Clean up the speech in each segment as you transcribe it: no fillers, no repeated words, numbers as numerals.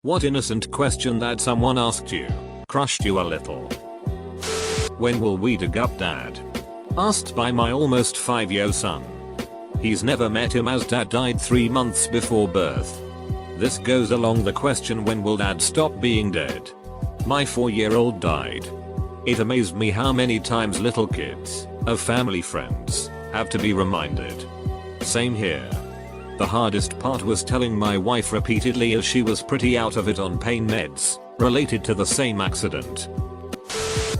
What innocent question that someone asked you crushed you a little. When will we dig up dad? Asked by my almost 5-year son. He's never met him as dad died 3 months before birth. This goes along the question, when will dad stop being dead? My 4-year-old died. It amazed me how many times little kids, of family friends, have to be reminded. Same here. The hardest part was telling my wife repeatedly, as she was pretty out of it on pain meds related to the same accident.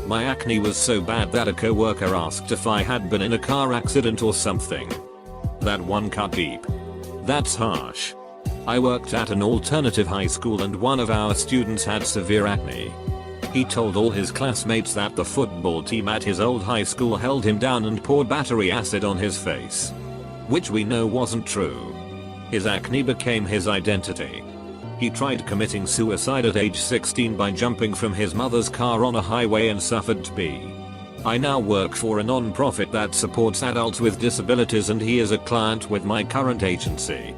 My acne was so bad that a coworker asked if I had been in a car accident or something. That one cut deep. That's harsh. I worked at an alternative high school and one of our students had severe acne. He told all his classmates that the football team at his old high school held him down and poured battery acid on his face. Which we know wasn't true. His acne became his identity. He tried committing suicide at age 16 by jumping from his mother's car on a highway and suffered TB. I now work for a non-profit that supports adults with disabilities and he is a client with my current agency.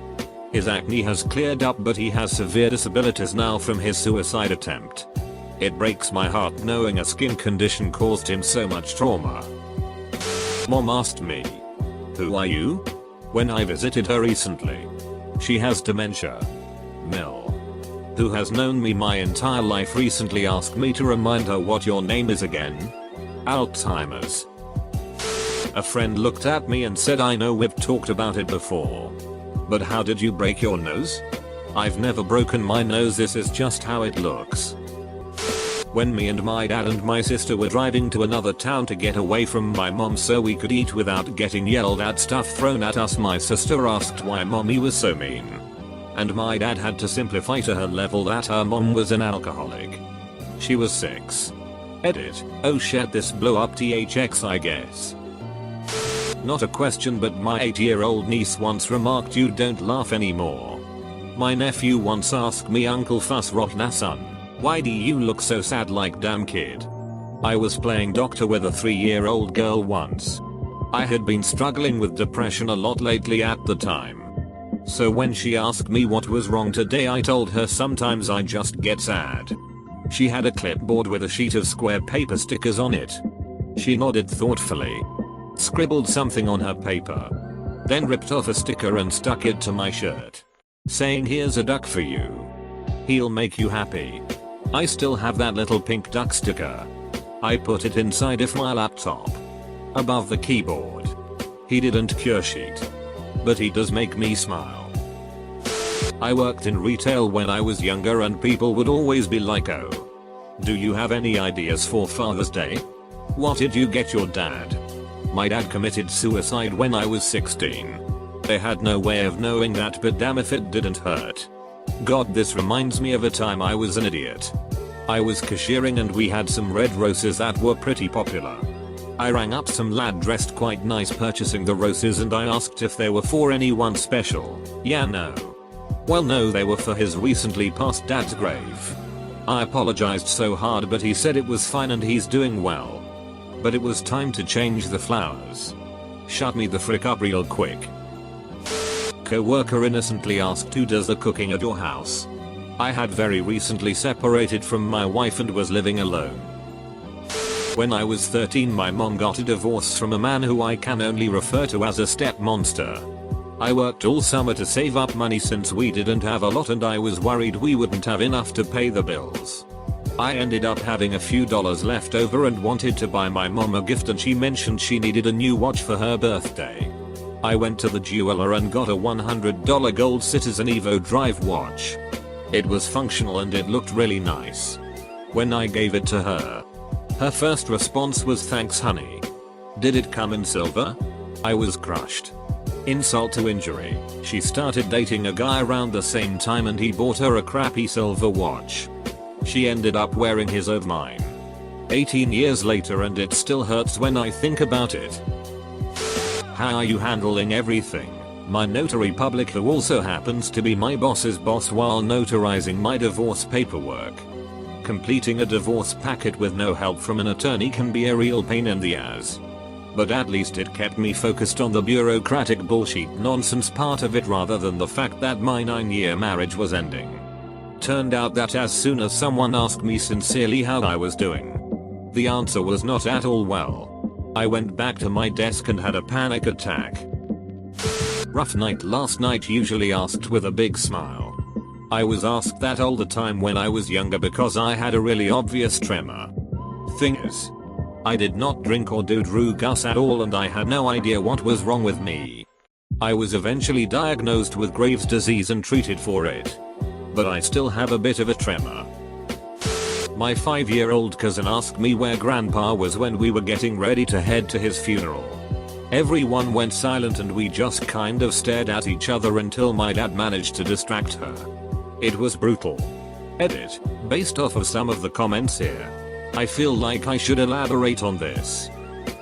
His acne has cleared up, but he has severe disabilities now from his suicide attempt. It breaks my heart knowing a skin condition caused him so much trauma. Mom asked me, "Who are you?" when I visited her recently. She has dementia. Mill, who has known me my entire life, recently asked me to remind her what your name is again. Alzheimer's. A friend looked at me and said, "I know we've talked about it before. But how did you break your nose?" "I've never broken my nose, this is just how it looks." When me and my dad and my sister were driving to another town to get away from my mom so we could eat without getting yelled at, stuff thrown at us, my sister asked why mommy was so mean. And my dad had to simplify to her level that her mom was an alcoholic. She was 6. Edit. Oh shit, this blew up THX I guess. Not a question, but my 8-year-old niece once remarked, "You don't laugh anymore." My nephew once asked me, "Uncle Fuss Rohna son, why do you look so sad, like damn kid?" I was playing doctor with a 3-year-old girl once. I had been struggling with depression a lot lately at the time. So when she asked me what was wrong today, I told her sometimes I just get sad. She had a clipboard with a sheet of square paper stickers on it. She nodded thoughtfully, scribbled something on her paper, then ripped off a sticker and stuck it to my shirt, saying, "Here's a duck for you. He'll make you happy." I still have that little pink duck sticker. I put it inside of my laptop, above the keyboard. He didn't cure sheet, but he does make me smile. I worked in retail when I was younger and people would always be like, "Oh, do you have any ideas for Father's Day? What did you get your dad?" My dad committed suicide when I was 16. They had no way of knowing that, but damn if it didn't hurt. God, this reminds me of a time I was an idiot. I was cashiering and we had some red roses that were pretty popular. I rang up some lad dressed quite nice purchasing the roses and I asked if they were for anyone special. "Yeah, no." "Well, no, they were for his recently passed dad's grave." I apologized so hard, but he said it was fine and he's doing well. But it was time to change the flowers. Shut me the frick up real quick. Coworker innocently asked, "Who does the cooking at your house?" I had very recently separated from my wife and was living alone. When I was 13, my mom got a divorce from a man who I can only refer to as a step monster. I worked all summer to save up money since we didn't have a lot and I was worried we wouldn't have enough to pay the bills. I ended up having a few dollars left over and wanted to buy my mom a gift, and she mentioned she needed a new watch for her birthday. I went to the jeweler and got a $100 gold Citizen Evo Drive watch. It was functional and it looked really nice. When I gave it to her, her first response was, "Thanks honey." Did it come in silver? I was crushed. Insult to injury, she started dating a guy around the same time and he bought her a crappy silver watch. She ended up wearing his over mine. 18 years later and it still hurts when I think about it. How are you handling everything? My notary public, who also happens to be my boss's boss, while notarizing my divorce paperwork. Completing a divorce packet with no help from an attorney can be a real pain in the ass. But at least it kept me focused on the bureaucratic bullshit nonsense part of it rather than the fact that my 9-year marriage was ending. Turned out that as soon as someone asked me sincerely how I was doing, the answer was not at all well. I went back to my desk and had a panic attack. Rough night last night, usually asked with a big smile. I was asked that all the time when I was younger because I had a really obvious tremor. Thing is, I did not drink or do drugs at all and I had no idea what was wrong with me. I was eventually diagnosed with Graves' disease and treated for it. But I still have a bit of a tremor. My 5-year-old cousin asked me where grandpa was when we were getting ready to head to his funeral. Everyone went silent and we just kind of stared at each other until my dad managed to distract her. It was brutal. Edit. Based off of some of the comments here, I feel like I should elaborate on this.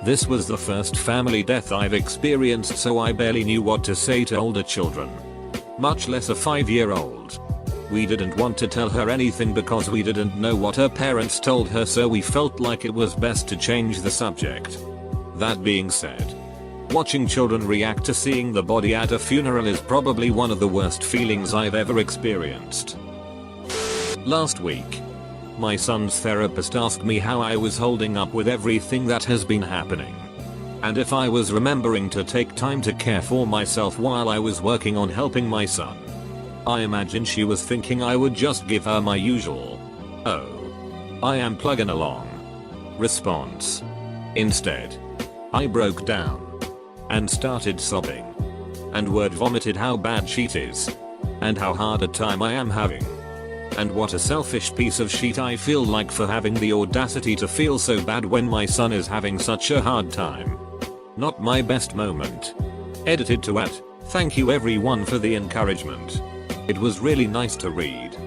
This was the first family death I've experienced, so I barely knew what to say to older children. Much less a 5-year-old. We didn't want to tell her anything because we didn't know what her parents told her, so we felt like it was best to change the subject. That being said, watching children react to seeing the body at a funeral is probably one of the worst feelings I've ever experienced. Last week, my son's therapist asked me how I was holding up with everything that has been happening, and if I was remembering to take time to care for myself while I was working on helping my son. I imagine she was thinking I would just give her my usual, "Oh, I am plugging along" response. Instead, I broke down and started sobbing and word vomited how bad shit is and how hard a time I am having. And what a selfish piece of shit I feel like for having the audacity to feel so bad when my son is having such a hard time. Not my best moment. Edited to @ thank you everyone for the encouragement. It was really nice to read.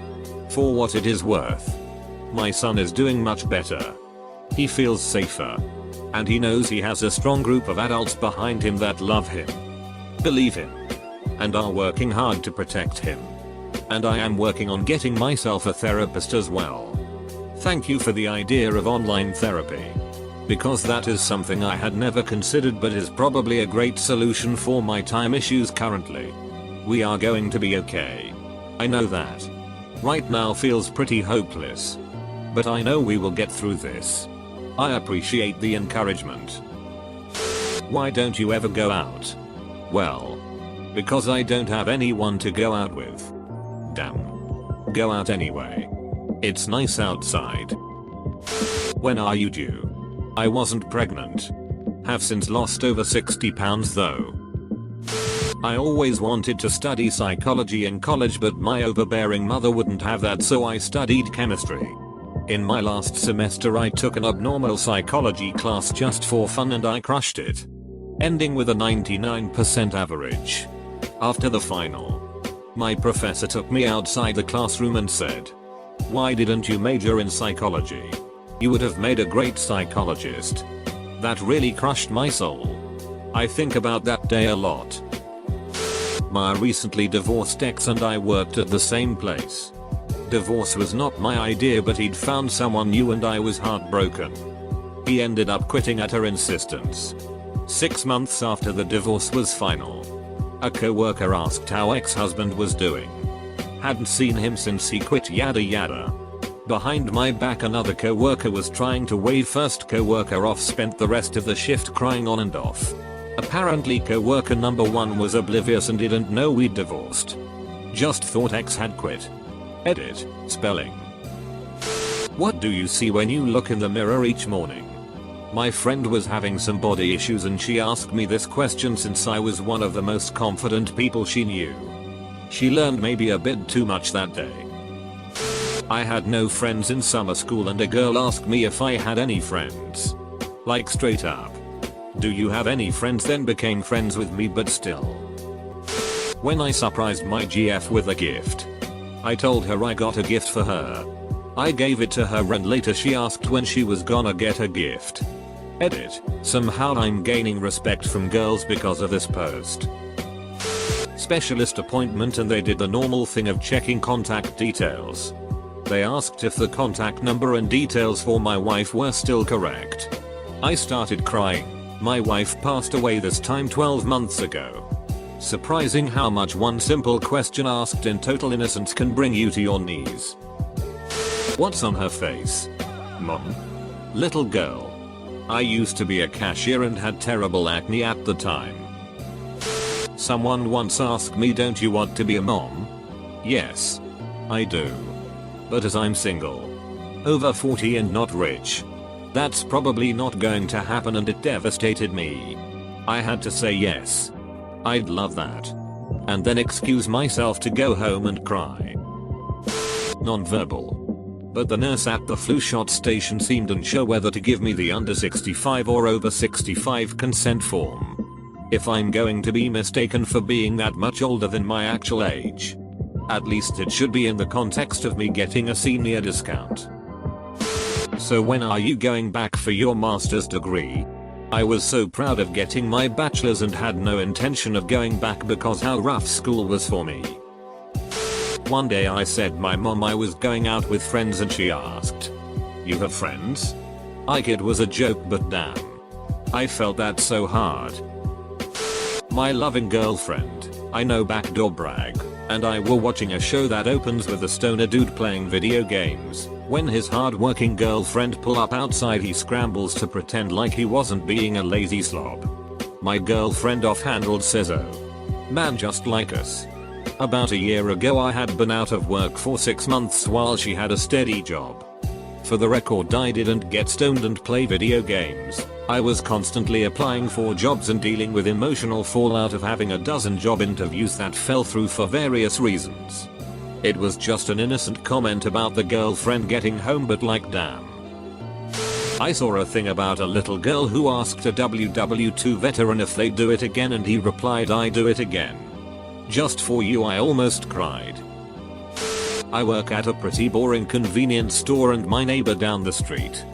For what it is worth, my son is doing much better. He feels safer. And he knows he has a strong group of adults behind him that love him, believe him, and are working hard to protect him. And I am working on getting myself a therapist as well. Thank you for the idea of online therapy, because that is something I had never considered but is probably a great solution for my time issues currently. We are going to be okay. I know that. Right now feels pretty hopeless. But I know we will get through this. I appreciate the encouragement. Why don't you ever go out? Well, because I don't have anyone to go out with. Damn. Go out anyway. It's nice outside. When are you due? I wasn't pregnant. Have since lost over 60 pounds though. I always wanted to study psychology in college, but my overbearing mother wouldn't have that, so I studied chemistry. In my last semester I took an abnormal psychology class just for fun and I crushed it, ending with a 99% average. After the final, my professor took me outside the classroom and said, "Why didn't you major in psychology? You would have made a great psychologist." That really crushed my soul. I think about that day a lot. My recently divorced ex and I worked at the same place. Divorce was not my idea, but he'd found someone new and I was heartbroken. He ended up quitting at her insistence. 6 months after the divorce was final, a co-worker asked how ex-husband was doing. Hadn't seen him since he quit, yada yada. Behind my back another co-worker was trying to wave first co-worker off, spent the rest of the shift crying on and off. Apparently co-worker number 1 was oblivious and didn't know we'd divorced. Just thought ex had quit. Edit. Spelling. What do you see when you look in the mirror each morning? My friend was having some body issues and she asked me this question since I was one of the most confident people she knew. She learned maybe a bit too much that day. I had no friends in summer school and a girl asked me if I had any friends. Like straight up. Do you have any friends? Then became friends with me, but still. When I surprised my GF with a gift, I told her I got a gift for her. I gave it to her and later she asked when she was gonna get a gift. Edit. Somehow I'm gaining respect from girls because of this post. Specialist appointment and they did the normal thing of checking contact details. They asked if the contact number and details for my wife were still correct. I started crying. My wife passed away this time 12 months ago. Surprising how much one simple question asked in total innocence can bring you to your knees. What's on her face? Mom? Little girl. I used to be a cashier and had terrible acne at the time. Someone once asked me, don't you want to be a mom? Yes. I do. But as I'm single, over 40 and not rich, that's probably not going to happen, and it devastated me. I had to say yes. I'd love that. And then excuse myself to go home and cry. Non-verbal. But the nurse at the flu shot station seemed unsure whether to give me the under 65 or over 65 consent form. If I'm going to be mistaken for being that much older than my actual age, at least it should be in the context of me getting a senior discount. So when are you going back for your master's degree? I was so proud of getting my bachelor's and had no intention of going back because how rough school was for me. One day I said my mom I was going out with friends and she asked, "You have friends?" It was a joke, but damn, I felt that so hard. My loving girlfriend, I know, backdoor brag, and I were watching a show that opens with a stoner dude playing video games. When his hard-working girlfriend pull up outside, he scrambles to pretend like he wasn't being a lazy slob. My girlfriend offhanded says, "Oh, man, just like us." About a year ago I had been out of work for 6 months while she had a steady job. For the record, I didn't get stoned and play video games. I was constantly applying for jobs and dealing with emotional fallout of having a dozen job interviews that fell through for various reasons. It was just an innocent comment about the girlfriend getting home, but like, damn. I saw a thing about a little girl who asked a WW2 veteran if they'd do it again, and he replied, "I do it again. Just for you." I almost cried. I work at a pretty boring convenience store, and my neighbor down the street,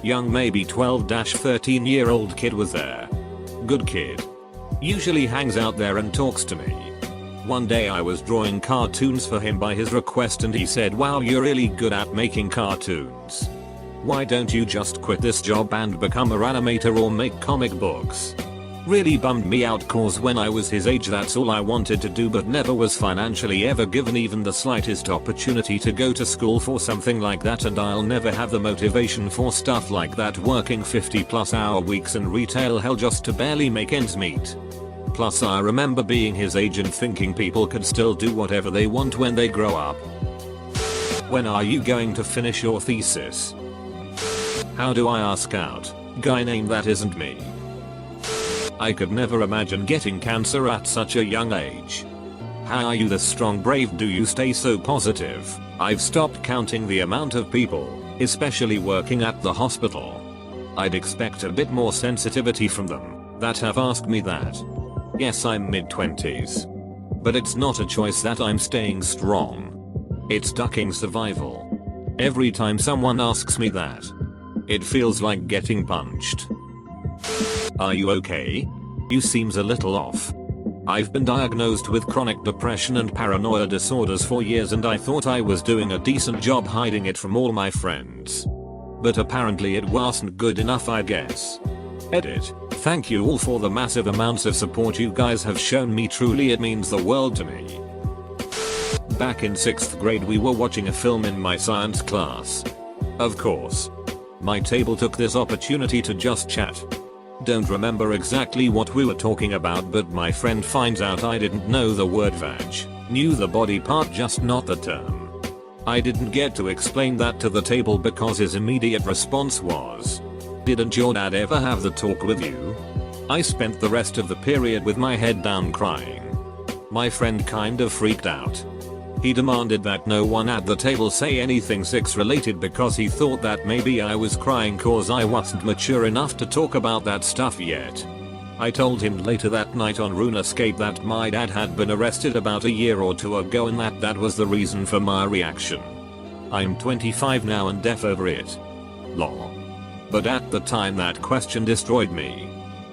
young maybe 12-13-year-old kid, was there. Good kid. Usually hangs out there and talks to me. One day I was drawing cartoons for him by his request, and he said, "Wow, you're really good at making cartoons. Why don't you just quit this job and become an animator or make comic books?" Really bummed me out, cause when I was his age that's all I wanted to do, but never was financially ever given even the slightest opportunity to go to school for something like that, and I'll never have the motivation for stuff like that, working 50+ hour weeks in retail hell just to barely make ends meet. Plus I remember being his age and thinking people could still do whatever they want when they grow up. When are you going to finish your thesis? How do I ask out? Guy name that isn't me. I could never imagine getting cancer at such a young age. How are you this strong, brave? Do you stay so positive? I've stopped counting the amount of people, especially working at the hospital, I'd expect a bit more sensitivity from them, that have asked me that. Yes, I'm mid-20s. But it's not a choice that I'm staying strong. It's ducking survival. Every time someone asks me that, it feels like getting punched. Are you okay? You seems a little off. I've been diagnosed with chronic depression and paranoia disorders for years, and I thought I was doing a decent job hiding it from all my friends. But apparently it wasn't good enough, I guess. Edit. Thank you all for the massive amounts of support you guys have shown me, truly it means the world to me. Back in 6th grade we were watching a film in my science class. Of course, my table took this opportunity to just chat. Don't remember exactly what we were talking about, but my friend finds out I didn't know the word vag. Knew the body part, just not the term. I didn't get to explain that to the table because his immediate response was, "Didn't your dad ever have the talk with you?" I spent the rest of the period with my head down crying. My friend kind of freaked out. He demanded that no one at the table say anything sex related because he thought that maybe I was crying cause I wasn't mature enough to talk about that stuff yet. I told him later that night on RuneScape that my dad had been arrested about a year or two ago and that was the reason for my reaction. I'm 25 now and deaf over it. Lol. But at the time that question destroyed me.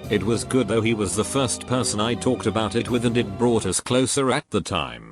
It was good though, he was the first person I talked about it with and it brought us closer at the time.